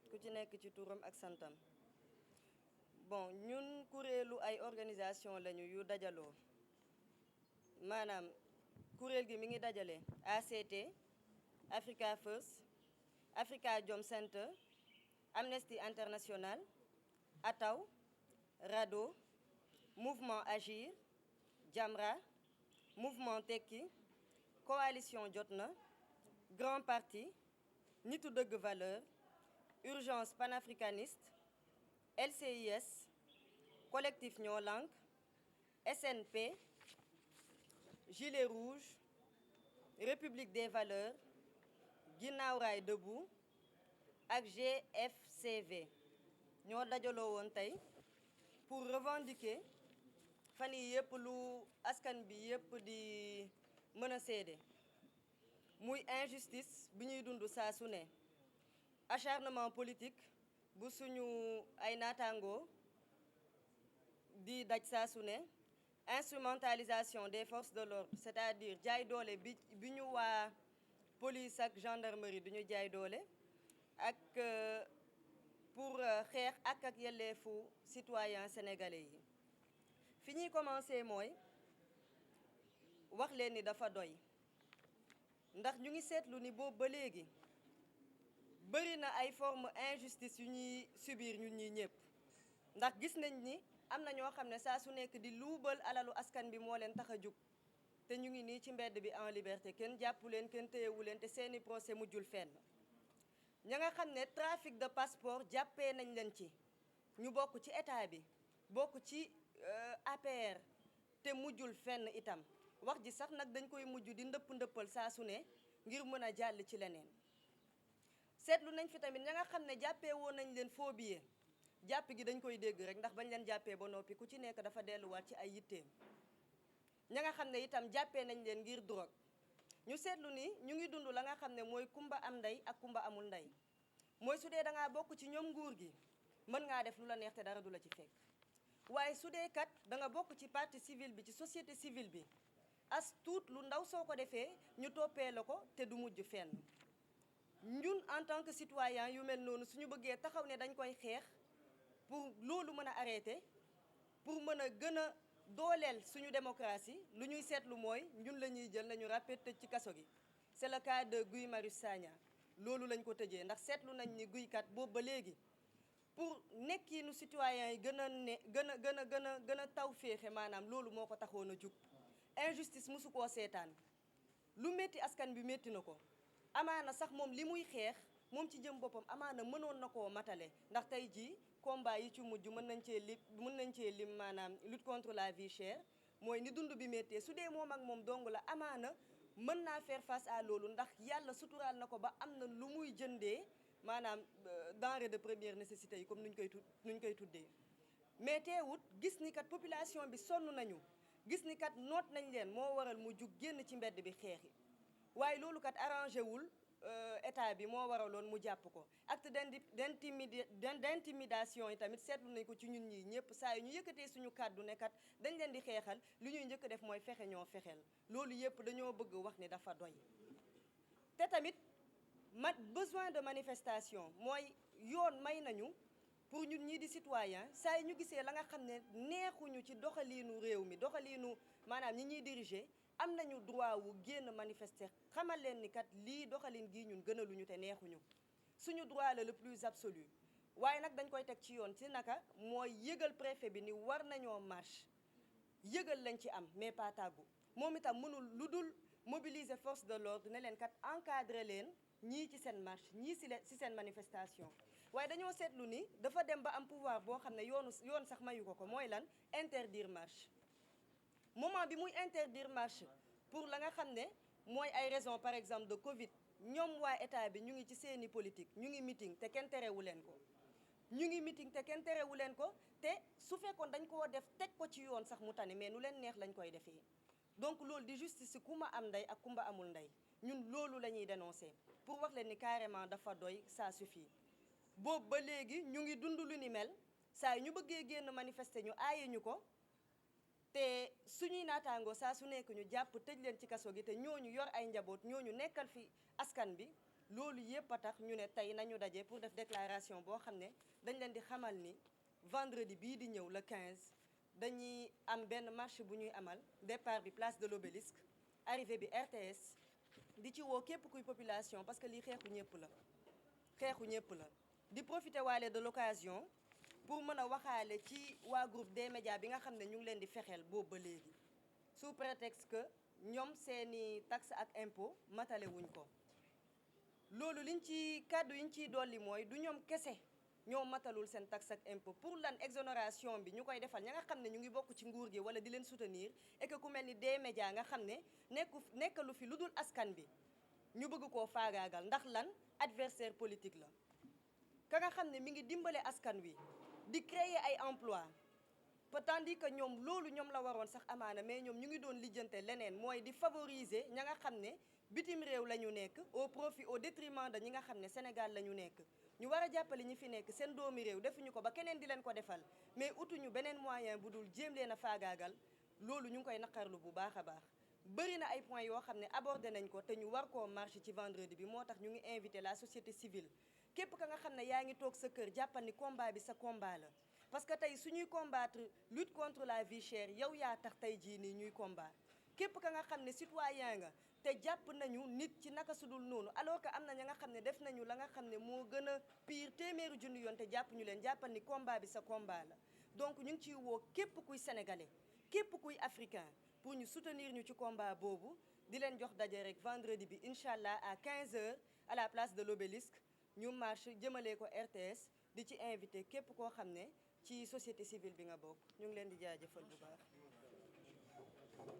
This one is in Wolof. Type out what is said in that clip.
ku ci nekk ci turam ak santam. Bon ñun kuréelu ay organisation lañu yu dajaloo maanaam kuréel gi mi ngi dajale ACT Africa First Afrikajom Center Amnesty International Ataw RADDHO Mouvement Agir Jamra Mouvement Tekki Coalition Jotna Grand Parti Nitu Dëgg Valeur Urgence panafricaniste LCIS Collectif Ñoo Lank SNP Gilets Rouges République des Valeurs Ginnaaw Raay Debout ak GFCV ñoo dajaloo woon tey pour revendiquer fan yi yëpp lu askan bi yëpp di mën a seede muy injustice bi ñuy dund saa su ne acharnement politique bu suñu ay naataangoo di daj saa su ne instrumentalisation des forces de l'ordre c'est-à-dire jaay doole bi ñu waa police ak gendarmerie du ñu jaay doole ak pour xeex ak yelleefu citoyens sénégalais yi fi ñuy commencer mooy wax leen ni dafa doy ndax ñu ngi seetlu ni boobu ba léegi bëri na ay forme injustice yu ñuy subir ñun ñi ñëpp ndax gis nañ ni am na ñoo xam ne saa su nekk di luubal alalu askan bi moo leen tax a jug te ñu ngi nii ci mbedd bi en liberté kenn jàppu leen kenn téyewu leen te seeni procès mujjul fenn ña nga xam ne trafic de passeport jàppee nañ leen ci ñu bokk ci état bi bokk ci APR te mujjul fenn itam wax ji sax nag dañ koy mujj di ndëppal saa su ne ngir mën a jàll ci leneen seetlu nañ fi tamit ña nga xam ne jàppee woon nañ leen faux billet jàpp gi dañ koy dégg rek ndax bañ leen jàppee ba noppi ku ci nekk dafa delluwaat ci ay yitteem ña nga xam ne itam jàppee nañ leen ngir drogue ñu seetlu ni ñu ngi dund la nga xam ne mooy kumba am ndey ak kumba amul ndey mooy su dee da ngaa bokk ci ñoom nguur gi mën ngaa def lu la neex te dara du la ci fekk waaye su dee kat da nga bokk ci partie civile bi ci société civile bi as tuut lu ndaw soo ko defee ñu toppee la ko te du mujj fenn ñun en tant que citoyen yu mel noonu suñu bëggee taxaw ne dañ koy xeex pour loolu mën a arrêter pour mën a gën a dooleel suñu démocratie lu ñuy seetlu mooy ñun la ñuy jël nañu ràppe tëj ci kaso gi c'est le cas de Guy Marius Sagna loolu lañ ko tëjee ndax seetlu nañ ni guykat boobu ba léegi pour nekkiinu citoyens yi gën a taw féexe maanaam loolu moo ko taxoon a jug injustice mosu koo seetaan lu métti askan bi métti na ko amaana sax moom li muy xeex moom ci jëm boppam amaana mënoon na koo matale ndax tey jii combat yi ci mujj mën nañ cee lim maanaam lutte contre la vie chère mooy ni dund bi méttee su dee moom ak moom dong la amaana mën naa faire face à loolu ndax yàlla suturaal na ko ba am na lu muy jëndee maanaam denrée de première nécessité yi comme nuñ koy tuddee mais teewut gis ni kat population bi sonn nañu gis ni kat noot nañ leen moo waral mu jug génn ci mbedd bi xeexi waaye loolu kat arrangé wul état bi moo waraloon mu jàpp ko acte d'intimidation yi tamit seetlu nañ ko ci ñun ñii ñëpp saa yu ñu yëkkatee suñu kàddu ne kat dañ leen di xeexal li ñuy njëkk def mooy fexe ñoo fexeel loolu yëpp dañoo bëgg wax ni dafa doy te tamit besoin de manifestation mooy yoon may nañu pour ñun ñii di citoyen saa yi ñu gisee la nga xam ne neexuñu ci doxaliinu réew mi doxaliinu maanaam ñi ñuy diriger am nañu droit wu génn manifester xamal leen ni kat lii doxalin gii ñun gënaluñu te neexuñu suñu droit la le plus absolu waaye nag dañ koy teg ci yoon ci naka mooy yëgal préfet bi ni war nañoo marche yëgal lañ ci am mais pas tàggu moom itam mënul lu dul mobiliser force de l'ordre ne leen kat encadrer leen ñii ci seen marche ñii ci seen manifestation waaye dañoo seetlu ni dafa dem ba am pouvoir boo xam ne yoon sax mayu ko mooy lan interdire marche moment bi muy interdire marche pour la nga xam ne mooy ay raison par exemple de Covid ñoom waa état bi ñu ngi ci seeni politique ñu ngi meeting te kenn terewu leen ko te su fekkoon dañ koo def teg ko ci yoon sax mu tane mais nu leen neex lañ koy defee donc loolu di justice si kumba am ndey ak kumba amul ndey ñun loolu la ñuy dénoncer pour wax leen ni carrément dafa doy ça suffit boobu ba léegi ñu ngi dund lu ni mel saa yu ñu bëggee génn manifester ñu aaye ñu ko te suñuy naataangoo saa su nekk ñu jàpp tëj leen ci kaso gi te ñooñu yor ay njaboot ñooñu nekkal fi askan bi loolu yépp a tax ñu ne tey nañu daje pour def déclaration boo xam ne dañ leen di xamal ni vendredi bii di ñëw le 15 dañuy am benn marche bu ñuy amal départ bi place de l'Obélisque arrivée bi RTS di ci woo képp kuy population parce que lii xeexu ñëpp la xeexu ñëpp la di profiter waale de l'occasion pour mën a waxaale ci waa groupe des médias bi nga xam ne ñu ngi leen di fexeel boobu ba léegi sous prétexte que ñoom seeni taxe ak impôt matale wuñ ko loolu liñ ci kàddu yiñ ciy dolli mooy du ñoom kese ñoo matalul seen taxe ak impôt pour lan exonération bi ñu koy defal ña nga xam ne ñu ngi bokk ci nguur gi wala di leen soutenir et que ku mel ni des médias nga xam ne nekkalu fi lu dul askan bi ñu bëgg koo faagaagal ndax lan adversaire politique la ka nga xam ne mi ngi dimbale askan wi di créer ay emploi tandis que ñoom loolu ñoom la waroon sax amaana mais ñoom ñu ngi doon lijjante leneen mooy di favoriser ña nga xam ne bitim réew la ñu nekk au profit au détriment de ñi nga xam ne Sénégal la ñu nekk ñu war a jàppale ñi fi nekk seen doomi réew defuñu ko ba keneen di leen ko defal mais utuñu beneen moyen bu dul jéem leen a faagaagal loolu ñu ngi koy naqarlu bu baax a baax bëri na ay points yoo xam ne abordé nañ ko te ñu war koo marche ci vendredi bi moo tax ñu ngi invité la société civile képp ka nga xam ne yaa ngi toog sa kër jàppal ni combat bi sa combat la parce que tey suñuy combattre lutte contre la vie chère yow yaa tax tey jii nii ñuy combat képp ka nga xam ne citoyen nga te jàpp nañu nit ci naka sudul noonu alors que am na ña nga xam ne def nañu la nga xam ne moo gën a pire téeméeri junni yoon te jàpp ñu leen jàppal ni combat bi sa combat la donc ñu ngi ciy woo képp kuy sénégalais képp kuy africain pour ñu soutenir ñu ci combat boobu di leen jox daje rek vendredi bi incha allah à 15h à la place de l'Obélisque ñu marche jëmalee ko RTS di ci invité képp koo xam ne ci société civile bi nga bokk ñu ngi leen di jaajëfal bu baax.